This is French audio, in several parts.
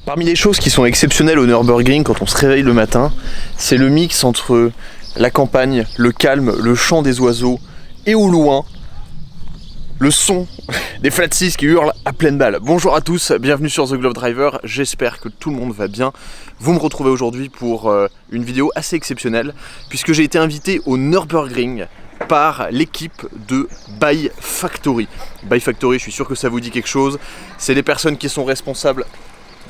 Parmi les choses qui sont exceptionnelles au Nürburgring quand on se réveille le matin, c'est le mix entre la campagne, le calme, le chant des oiseaux et au loin, le son des flat 6 qui hurlent à pleine balle. Bonjour à tous, bienvenue sur The Glove Driver, j'espère que tout le monde va bien. Vous me retrouvez aujourd'hui pour une vidéo assez exceptionnelle puisque j'ai été invité au Nürburgring par l'équipe de By Factory. By Factory, je suis sûr que ça vous dit quelque chose, c'est les personnes qui sont responsables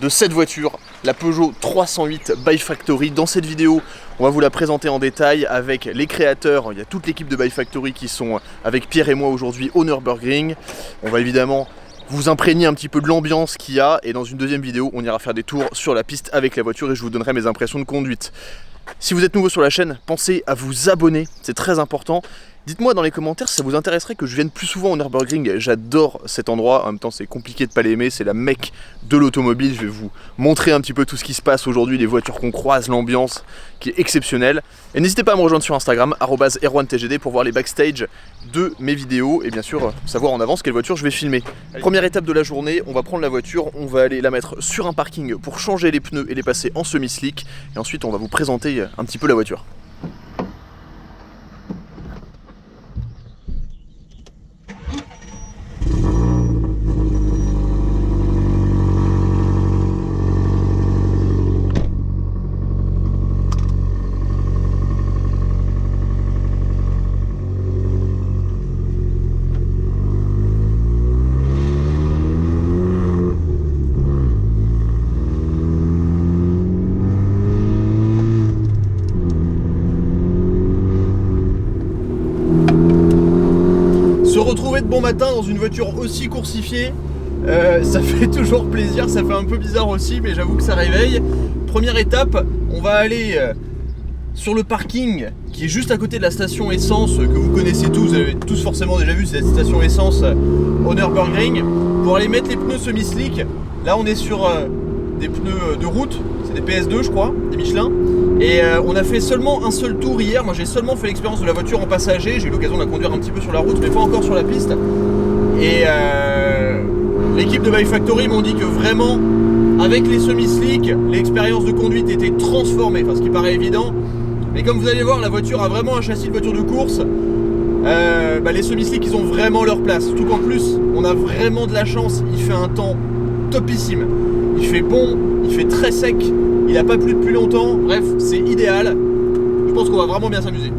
de cette voiture, la Peugeot 308 By Factory. Dans cette vidéo, on va vous la présenter en détail avec les créateurs. Il y a toute l'équipe de By Factory qui sont avec Pierre et moi aujourd'hui au Nürburgring. On va évidemment vous imprégner un petit peu de l'ambiance qu'il y a et dans une deuxième vidéo, on ira faire des tours sur la piste avec la voiture et je vous donnerai mes impressions de conduite. Si vous êtes nouveau sur la chaîne, pensez à vous abonner, c'est très important. Dites-moi dans les commentaires si ça vous intéresserait que je vienne plus souvent au Nürburgring. J'adore cet endroit, en même temps c'est compliqué de pas l'aimer, c'est la Mecque de l'automobile. Je vais vous montrer un petit peu tout ce qui se passe aujourd'hui, les voitures qu'on croise, l'ambiance qui est exceptionnelle. Et n'hésitez pas à me rejoindre sur Instagram, @erwantgd pour voir les backstage de mes vidéos et bien sûr savoir en avance quelle voiture je vais filmer. Première étape de la journée, on va prendre la voiture, on va aller la mettre sur un parking pour changer les pneus et les passer en semi-slick. Et ensuite on va vous présenter un petit peu la voiture. Se retrouver de bon matin dans une voiture aussi coursifiée, ça fait toujours plaisir, ça fait un peu bizarre aussi, mais j'avoue que ça réveille. Première étape, on va aller sur le parking qui est juste à côté de la station essence que vous connaissez tous, vous avez tous forcément déjà vu cette station essence au Nürburgring, pour aller mettre les pneus semi-slick. Là on est sur des pneus de route, c'est des PS2 je crois, des Michelin. Et on a fait seulement un seul tour hier. Moi j'ai seulement fait l'expérience de la voiture en passager. J'ai eu l'occasion de la conduire un petit peu sur la route mais pas encore sur la piste. Et l'équipe de By Factory m'ont dit que vraiment avec les semi-slick l'expérience de conduite était transformée, enfin ce qui paraît évident. Mais comme vous allez voir, la voiture a vraiment un châssis de voiture de course. Les semi-slick ils ont vraiment leur place. Surtout qu'en plus on a vraiment de la chance, il fait un temps topissime. Il fait bon, il fait très sec, il n'a pas plu depuis longtemps, bref, c'est idéal. Je pense qu'on va vraiment bien s'amuser.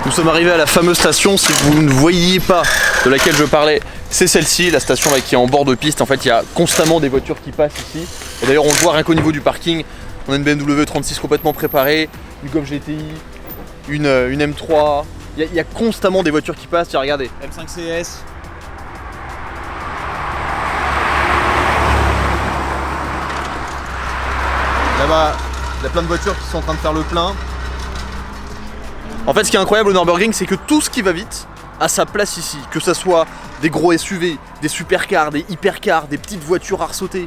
Nous sommes arrivés à la fameuse station, si vous ne voyiez pas de laquelle je parlais, c'est celle-ci, la station là, qui est en bord de piste. En fait, il y a constamment des voitures qui passent ici. Et d'ailleurs, on le voit rien qu'au niveau du parking. On a une BMW 36 complètement préparée, une Golf GTI, une M3. Il y a constamment des voitures qui passent. Tiens, regardez, M5 CS. Là-bas, il y a plein de voitures qui sont en train de faire le plein. En fait, ce qui est incroyable au Nürburgring, c'est que tout ce qui va vite a sa place ici, que ce soit des gros SUV, des supercars, des hypercars, des petites voitures à ressauter.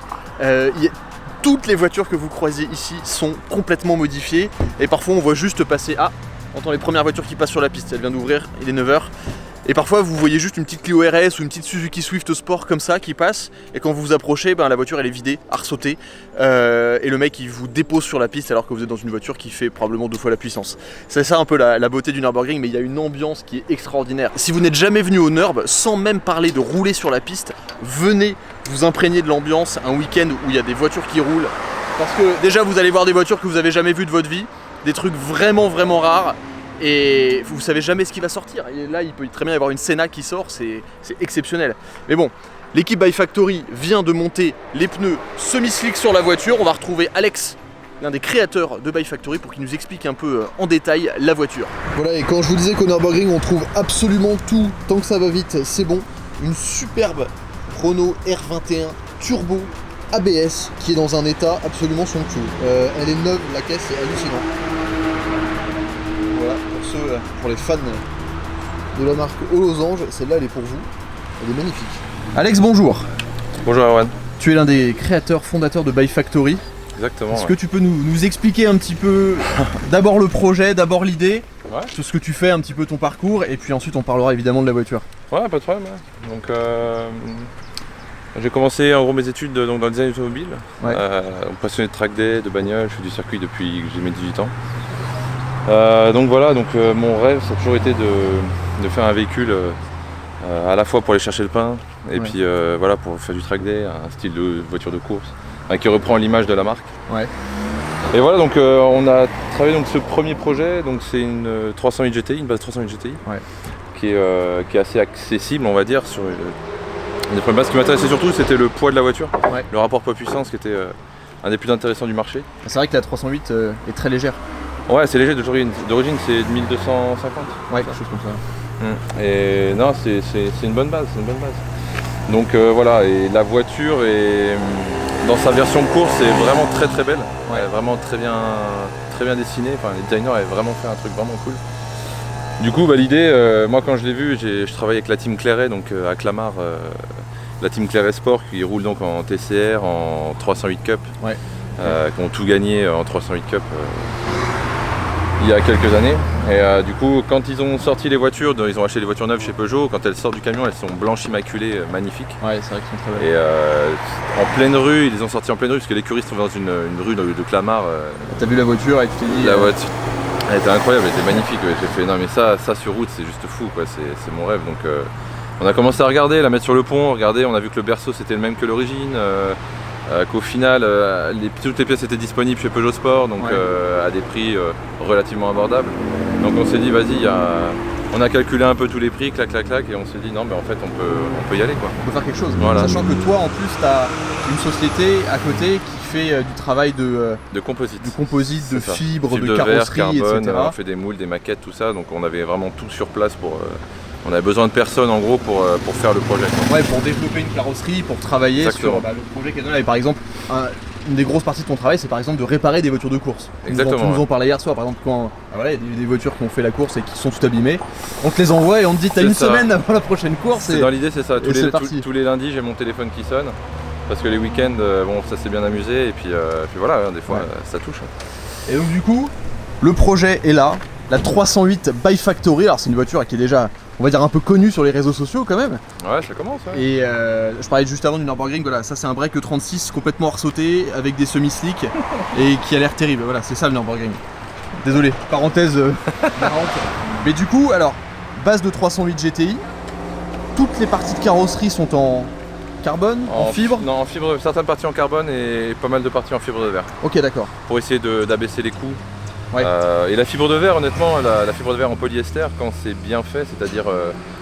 Toutes les voitures que vous croisez ici sont complètement modifiées et parfois on voit juste passer, on entend les premières voitures qui passent sur la piste, elle vient d'ouvrir, il est 9 h. Et parfois vous voyez juste une petite Clio RS ou une petite Suzuki Swift Sport comme ça qui passe et quand vous vous approchez, la voiture elle est vidée, à ressauter et le mec il vous dépose sur la piste alors que vous êtes dans une voiture qui fait probablement 2 fois la puissance. C'est ça un peu la beauté du Nürburgring, mais il y a une ambiance qui est extraordinaire. Si vous n'êtes jamais venu au Nürb, sans même parler de rouler sur la piste, venez vous imprégner de l'ambiance un week-end où il y a des voitures qui roulent. Parce que déjà vous allez voir des voitures que vous n'avez jamais vues de votre vie, des trucs vraiment rares. Et vous savez jamais ce qui va sortir. Et là il peut très bien y avoir une Senna qui sort, c'est exceptionnel. Mais bon, l'équipe By Factory vient de monter les pneus semi-slick sur la voiture. On va retrouver Alex, l'un des créateurs de By Factory, pour qu'il nous explique un peu en détail la voiture. Voilà, et quand je vous disais qu'au Nürburgring on trouve absolument tout, tant que ça va vite, c'est bon. Une superbe Renault R21 Turbo ABS qui est dans un état absolument somptueux. Elle est neuve, la caisse est hallucinante. Voilà, pour les fans de la marque aux losanges, celle-là elle est pour vous, elle est magnifique. Alex, bonjour. Bonjour Erwan. Tu es l'un des créateurs, fondateurs de Bike Factory. Exactement. Est-ce que tu peux nous expliquer un petit peu d'abord le projet, d'abord l'idée, tout ce que tu fais, un petit peu ton parcours, et puis ensuite on parlera évidemment de la voiture. Ouais, pas de problème. Donc j'ai commencé en gros mes études dans le design automobile. Passionné de track day, de bagnole, je fais du circuit depuis que j'ai mes 18 ans. Donc voilà, mon rêve ça a toujours été de faire un véhicule à la fois pour aller chercher le pain et puis voilà, pour faire du track day, un style de voiture de course qui reprend l'image de la marque. Et voilà, donc on a travaillé ce premier projet, donc c'est une 308 GTI, une base 308 GTI qui est assez accessible, on va dire. Sur les premières bases. Ce qui m'intéressait surtout, c'était le poids de la voiture, le rapport poids-puissance qui était un des plus intéressants du marché. C'est vrai que la 308 est très légère. Ouais, c'est léger d'origine, c'est 1250. Ouais, quelque chose comme ça. Et non, c'est une bonne base, Donc voilà, et la voiture dans sa version de course est vraiment très très belle, elle est vraiment très bien dessinée, enfin les designers avaient vraiment fait un truc vraiment cool. Du coup l'idée, moi quand je l'ai vu, je travaille avec la team Clairet, donc à Clamart, la team Clairet Sport qui roule donc en TCR, en 308 Cup, qui ont tout gagné en 308 Cup il y a quelques années. Et du coup quand ils ont sorti les voitures, ils ont acheté des voitures neuves chez Peugeot, quand elles sortent du camion elles sont blanches immaculées, magnifiques. Ouais, c'est vrai qu'elles sont très belles. Et en pleine rue, ils les ont sortis en pleine rue parce que l'écurie se trouve dans une rue de Clamart. T'as vu la voiture et tu t'es dit... La voiture, elle était incroyable, elle était magnifique. J'ai fait non mais ça sur route c'est juste fou quoi, c'est mon rêve. Donc on a commencé à regarder, la mettre sur le pont, regarder, on a vu que le berceau c'était le même que l'origine. Qu'au final toutes les pièces étaient disponibles chez Peugeot Sport, donc à des prix relativement abordables. Donc on s'est dit vas-y, on a calculé un peu tous les prix, clac, et on s'est dit non mais en fait on peut y aller quoi. On peut faire quelque chose, voilà. Sachant que toi en plus tu as une société à côté qui fait du travail de composite, de fibres, de verre, carrosserie, carbone, etc. On fait des moules, des maquettes, tout ça, donc on avait vraiment tout sur place on avait besoin de personnes en gros pour faire le projet. Ouais, pour développer une carrosserie, pour travailler sur le projet qu'elle donne. Et par exemple, une des grosses parties de ton travail, c'est par exemple de réparer des voitures de course. Exactement. Nous en parlait hier soir, par exemple, quand il y a des voitures qui ont fait la course et qui sont toutes abîmées. On te les envoie et on te dit t'as une semaine avant la prochaine course. Dans l'idée, c'est ça. Tous les lundis, j'ai mon téléphone qui sonne. Parce que les week-ends, ça s'est bien amusé. Et puis voilà, des fois, ça touche. Et donc, du coup, le projet est là. La 308 Bike Factory. Alors, c'est une voiture qui est déjà, on va dire, un peu connue sur les réseaux sociaux quand même. Ouais, ça commence. Et je parlais juste avant du Nürburgring. Voilà, ça, c'est un break 36 complètement ressauté avec des semi-slicks et qui a l'air terrible. Voilà, c'est ça le Nürburgring. Désolé, parenthèse marrante. Mais du coup, alors, base de 308 GTI. Toutes les parties de carrosserie sont en carbone, en fibre? Non, en fibre, certaines parties en carbone et pas mal de parties en fibre de verre. Ok, d'accord. Pour essayer d'abaisser les coûts. Et la fibre de verre, honnêtement, la fibre de verre en polyester, quand c'est bien fait, c'est-à-dire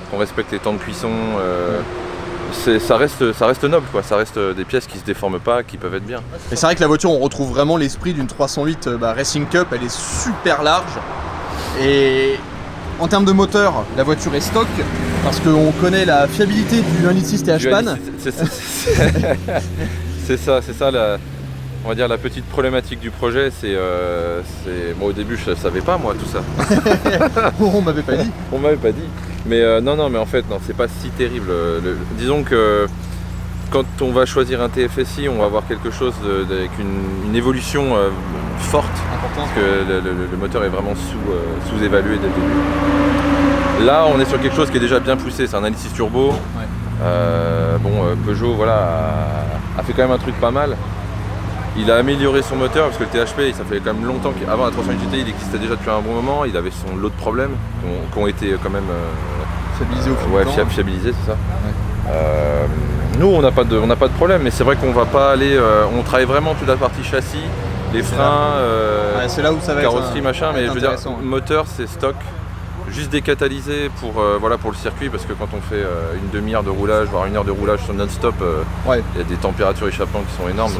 qu'on respecte les temps de cuisson, ça reste noble, quoi. Ça reste des pièces qui se déforment pas, qui peuvent être bien. Et c'est vrai que la voiture, on retrouve vraiment l'esprit d'une 308 Racing Cup, elle est super large. Et en termes de moteur, la voiture est stock, parce qu'on connaît la fiabilité du 1.6 TH Pan. C'est ça on va dire la petite problématique du projet, bon, au début je savais pas moi tout ça. On m'avait pas dit. On m'avait pas dit. Mais non, mais en fait non, c'est pas si terrible. Disons que quand on va choisir un TFSI, on va avoir quelque chose avec une évolution forte. Parce que le moteur est vraiment sous-évalué dès le début. Là on est sur quelque chose qui est déjà bien poussé, c'est un 1.6 turbo. Peugeot a fait quand même un truc pas mal. Il a amélioré son moteur parce que le THP, ça fait quand même longtemps qu'avant la 308 GTI, il existait déjà depuis un bon moment. Il avait son lot de problèmes qui ont été quand même fiabilisés au fil du temps. Fiabilisés, c'est ça. Nous, on n'a pas de problème, mais c'est vrai qu'on va pas aller. On travaille vraiment toute la partie châssis, les freins, c'est là où ça va carrosserie, être machin. Mais je veux dire, moteur, c'est stock. Juste décatalysé pour le circuit, parce que quand on fait une demi-heure de roulage, voire une heure de roulage sur non-stop, il y a des températures échappantes qui sont énormes.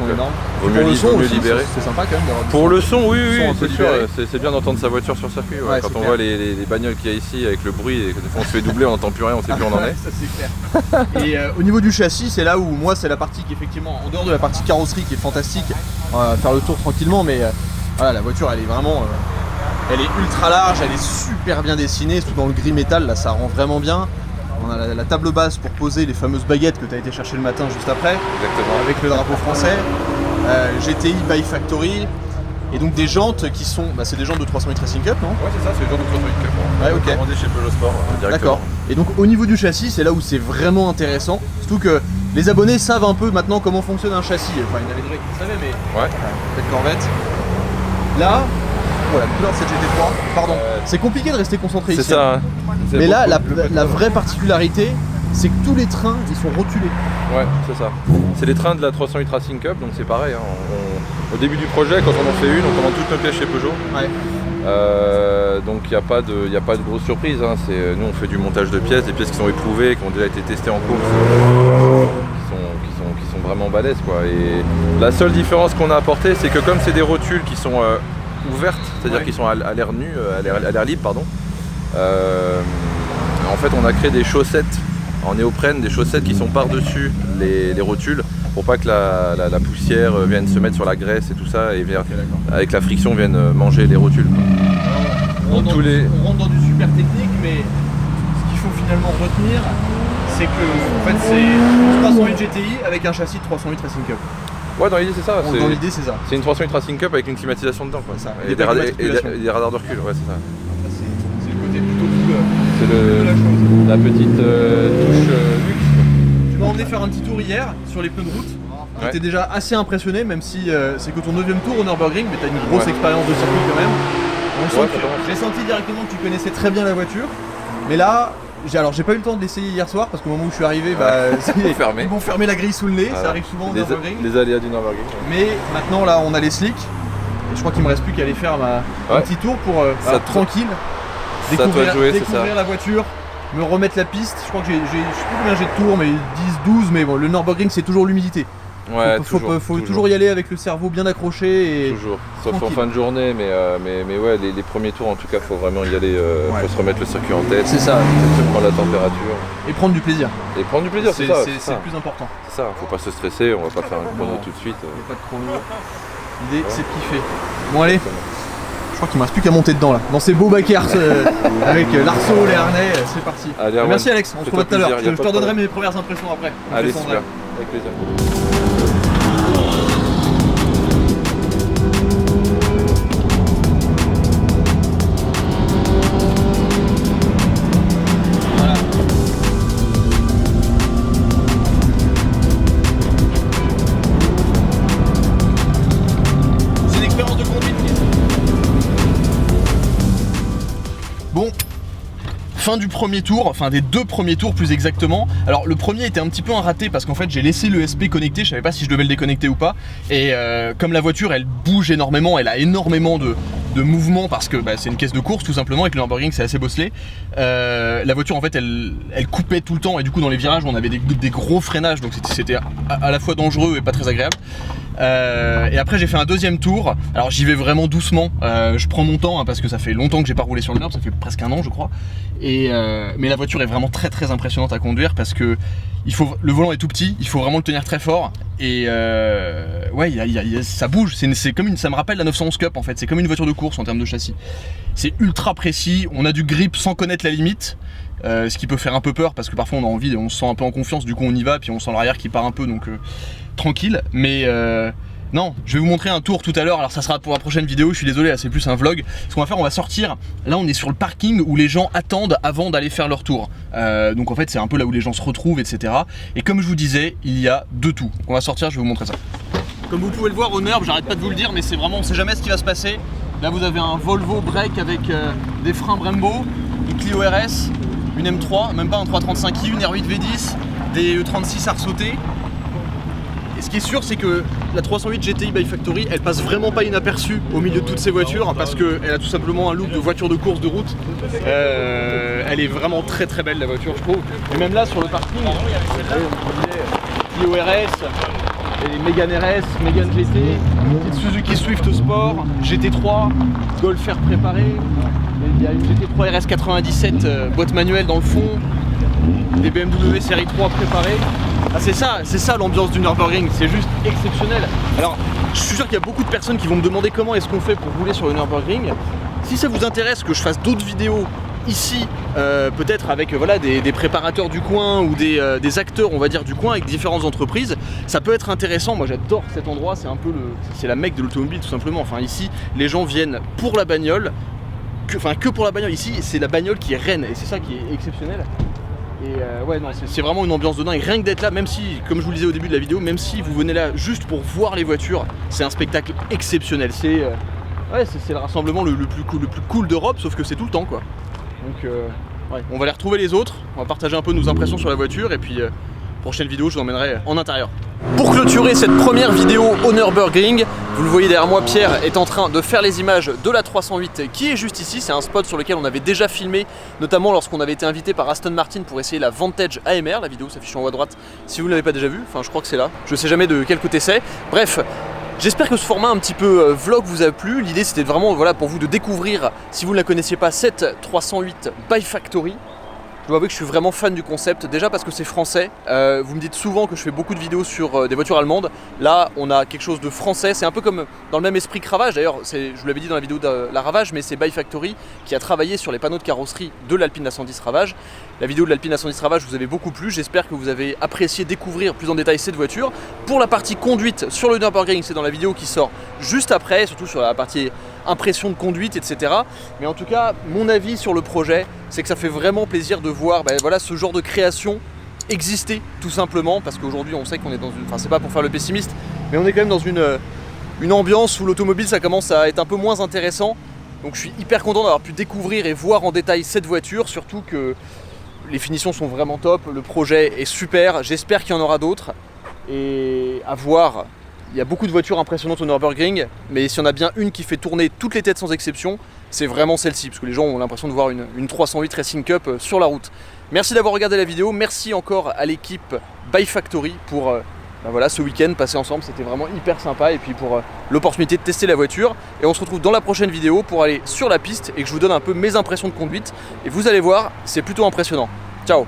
Vaut mieux libérer. C'est sympa quand même. Pour le son, oui, c'est sûr. C'est bien d'entendre sa voiture sur le circuit. Quand on voit les bagnoles qu'il y a ici avec le bruit, et que des fois on se fait doubler, on n'entend plus rien, on sait plus où on en est. Ça c'est clair. Et au niveau du châssis, c'est là où moi c'est la partie qui effectivement, en dehors de la partie carrosserie qui est fantastique, on va faire le tour tranquillement, mais voilà, la voiture elle est vraiment... elle est ultra large, elle est super bien dessinée, surtout dans le gris métal, là ça rend vraiment bien. On a la table basse pour poser les fameuses baguettes que tu as été chercher le matin juste après. Exactement. Avec le drapeau français. GTI by Factory. Et donc des jantes qui sont, c'est des jantes de 308 Racing Cup, non? Ouais, c'est ça, c'est le genre de 308 Cup. Ouais, ok. Commandé chez Peugeot Sport directement. D'accord. Et donc au niveau du châssis, c'est là où c'est vraiment intéressant. Surtout que les abonnés savent un peu maintenant comment fonctionne un châssis. Enfin, il y en avait déjà qui le savaient, mais Ouais. cette Corvette. Là, voilà, couleur de cette GT3. Pardon. C'est compliqué de rester concentré C'est ici. ça. Hein. C'est Mais là, beaucoup la vraie particularité, c'est que tous les trains, ils sont rotulés. Ouais, c'est ça. C'est les trains de la 308 Racing Cup, donc c'est pareil. Hein. Au début du projet, quand on en fait une, on commande toutes nos pièces chez Peugeot. Ouais. Donc il n'y a pas de grosse surprise. Hein. Nous, on fait du montage de pièces, des pièces qui sont éprouvées, qui ont déjà été testées en course, qui sont vraiment balèzes, quoi. Et la seule différence qu'on a apportée, c'est que comme c'est des rotules qui sont ouvertes, c'est-à-dire qui sont à l'air nu, à l'air libre, pardon. En fait, on a créé des chaussettes en néoprène, des chaussettes qui sont par-dessus les rotules pour pas que la poussière vienne se mettre sur la graisse et tout ça et avec la friction vienne manger les rotules. On rentre dans du super technique, mais ce qu'il faut finalement retenir, c'est que en fait, c'est une 308 GTI avec un châssis de 308 Racing Cup. Ouais, dans l'idée c'est ça. Dans l'idée c'est ça. C'est une 308 Racing Cup avec une climatisation dedans, quoi. Ça. Et des radars de recul, ouais, c'est ça. C'est le côté plutôt cool. C'est de la chose. la petite touche luxe. Tu m'as emmené faire un petit tour hier sur les pneus de route. J'étais déjà assez impressionné, même si c'est que ton 9e tour au Nürburgring, mais tu as une grosse expérience de circuit quand même. J'ai senti directement que tu connaissais très bien la voiture. Mais là, j'ai pas eu le temps de l'essayer hier soir parce qu'au moment où je suis arrivé, ils vont fermer la grille sous le nez, ça arrive souvent au Nürburgring. Les aléas du Nürburgring. Mais maintenant là, on a les slicks. Et je crois qu'il me reste plus qu'à aller faire un petit tour pour tranquille. Découvrir la voiture, me remettre la piste. Je crois que je sais plus combien j'ai de tours, mais 10, 12, mais bon, le Nürburgring c'est toujours l'humidité. Ouais, faut toujours y aller avec le cerveau bien accroché. Toujours, sauf en fin de journée, mais ouais, les premiers tours en tout cas, faut vraiment y aller, faut se remettre le circuit en tête. C'est ça, prendre la température. Et prendre du plaisir. Et prendre du plaisir, c'est ça. C'est le plus important. C'est ça, faut pas se stresser, on va pas faire un chrono tout de suite. Il n'y a pas de chrono. L'idée c'est de kiffer. Bon allez. Je crois qu'il ne me reste plus qu'à monter dedans là, dans ces beaux backers avec l'arceau, les harnais, c'est parti. Allez, merci Alex, on se revoit tout à l'heure. Je te redonnerai mes premières impressions après. Allez, super, avec plaisir. C'est une expérience de conduite. Bon, fin du premier tour, enfin des 2 premiers tours plus exactement. Alors le premier était un petit peu un raté parce qu'en fait j'ai laissé le SP connecté, je savais pas si je devais le déconnecter ou pas. Et comme la voiture elle bouge énormément, elle a énormément de mouvement parce que c'est une caisse de course tout simplement, avec le Nürburgring c'est assez bosselé. La voiture en fait elle coupait tout le temps et du coup dans les virages on avait des gros freinages, donc c'était à la fois dangereux et pas très agréable. Et après j'ai fait un deuxième tour, alors j'y vais vraiment doucement, je prends mon temps parce que ça fait longtemps que j'ai pas roulé sur le Nürb, ça fait presque un an je crois. Mais la voiture est vraiment très très impressionnante à conduire parce que le volant est tout petit, il faut vraiment le tenir très fort et ouais ça bouge, c'est comme ça me rappelle la 911 Cup en fait, c'est comme une voiture de course en termes de châssis. C'est ultra précis, on a du grip sans connaître la limite. Ce qui peut faire un peu peur parce que parfois on a envie, on se sent un peu en confiance, du coup on y va, puis on sent l'arrière qui part un peu, donc tranquille. Mais non, je vais vous montrer un tour tout à l'heure, alors ça sera pour la prochaine vidéo, je suis désolé, là c'est plus un vlog. Ce qu'on va faire, on va sortir, là on est sur le parking où les gens attendent avant d'aller faire leur tour. Donc en fait c'est un peu là où les gens se retrouvent, etc. Et comme je vous disais, il y a de tout. On va sortir, je vais vous montrer ça. Comme vous pouvez le voir au Nürb, j'arrête pas de vous le dire, mais c'est vraiment, on sait jamais ce qui va se passer. Là vous avez un Volvo break avec des freins Brembo, une Clio RS, une M3, même pas un 335i, une R8 V10, des E36 à ressauter. Et ce qui est sûr, c'est que la 308 GTI by Factory, elle passe vraiment pas inaperçue au milieu de toutes ces voitures parce qu'elle a tout simplement un look de voiture de course de route. Elle est vraiment très très belle la voiture, je trouve. Et même là sur le parking, Clio RS, les Mégane RS, Mégane GT, Suzuki Swift Sport, GT3, Golf R préparé. Il y a une GT3 RS 97 boîte manuelle dans le fond, des BMW série 3 préparées. Ah, c'est ça l'ambiance du Nürburgring, c'est juste exceptionnel. Alors, je suis sûr qu'il y a beaucoup de personnes qui vont me demander comment est-ce qu'on fait pour rouler sur le Nürburgring. Si ça vous intéresse que je fasse d'autres vidéos ici, peut-être avec voilà, des préparateurs du coin ou des acteurs, on va dire, du coin avec différentes entreprises, ça peut être intéressant. Moi j'adore cet endroit, c'est un peu c'est la Mecque de l'automobile tout simplement. Enfin ici, les gens viennent pour la bagnole, que pour la bagnole. Ici, c'est la bagnole qui est reine et c'est ça qui est exceptionnel. Et ouais, non, c'est vraiment une ambiance de dingue. Rien que d'être là, même si, comme je vous le disais au début de la vidéo, même si vous venez là juste pour voir les voitures, c'est un spectacle exceptionnel. C'est le rassemblement le plus cool d'Europe, sauf que c'est tout le temps quoi. Donc ouais, on va aller retrouver les autres, on va partager un peu nos impressions sur la voiture et puis prochaine vidéo je vous emmènerai en intérieur. Pour clôturer cette première vidéo au Nürburgring, vous le voyez derrière moi, Pierre est en train de faire les images de la 308 qui est juste ici. C'est un spot sur lequel on avait déjà filmé, notamment lorsqu'on avait été invité par Aston Martin pour essayer la Vantage AMR. La vidéo s'affiche en haut à droite si vous ne l'avez pas déjà vue, enfin je crois que c'est là, je sais jamais de quel côté c'est. Bref, j'espère que ce format un petit peu vlog vous a plu. L'idée c'était vraiment voilà, pour vous de découvrir, si vous ne la connaissiez pas, cette 308 by Factory. Je dois avouer que je suis vraiment fan du concept, déjà parce que c'est français. Vous me dites souvent que je fais beaucoup de vidéos sur des voitures allemandes. Là, on a quelque chose de français. C'est un peu comme dans le même esprit que Ravage. D'ailleurs, je vous l'avais dit dans la vidéo de la Ravage, mais c'est by Factory qui a travaillé sur les panneaux de carrosserie de l'Alpine A110 Ravage. La vidéo de l'Alpine A110 Ravage vous avez beaucoup plu. J'espère que vous avez apprécié découvrir plus en détail cette voiture. Pour la partie conduite sur le Nürburgring, c'est dans la vidéo qui sort juste après, surtout sur la partie impression de conduite, etc. Mais en tout cas, mon avis sur le projet, c'est que ça fait vraiment plaisir de voir voilà, ce genre de création exister, tout simplement, parce qu'aujourd'hui on sait qu'on est dans une... Enfin, c'est pas pour faire le pessimiste, mais on est quand même dans une ambiance où l'automobile ça commence à être un peu moins intéressant. Donc je suis hyper content d'avoir pu découvrir et voir en détail cette voiture, surtout que les finitions sont vraiment top, le projet est super, j'espère qu'il y en aura d'autres, et à voir. Il y a beaucoup de voitures impressionnantes au Nürburgring, mais s'il y en a bien une qui fait tourner toutes les têtes sans exception, c'est vraiment celle-ci, parce que les gens ont l'impression de voir une 308 Racing Cup sur la route. Merci d'avoir regardé la vidéo, merci encore à l'équipe by Factory pour voilà, ce week-end passé ensemble, c'était vraiment hyper sympa, et puis pour l'opportunité de tester la voiture. Et on se retrouve dans la prochaine vidéo pour aller sur la piste et que je vous donne un peu mes impressions de conduite, et vous allez voir, c'est plutôt impressionnant. Ciao!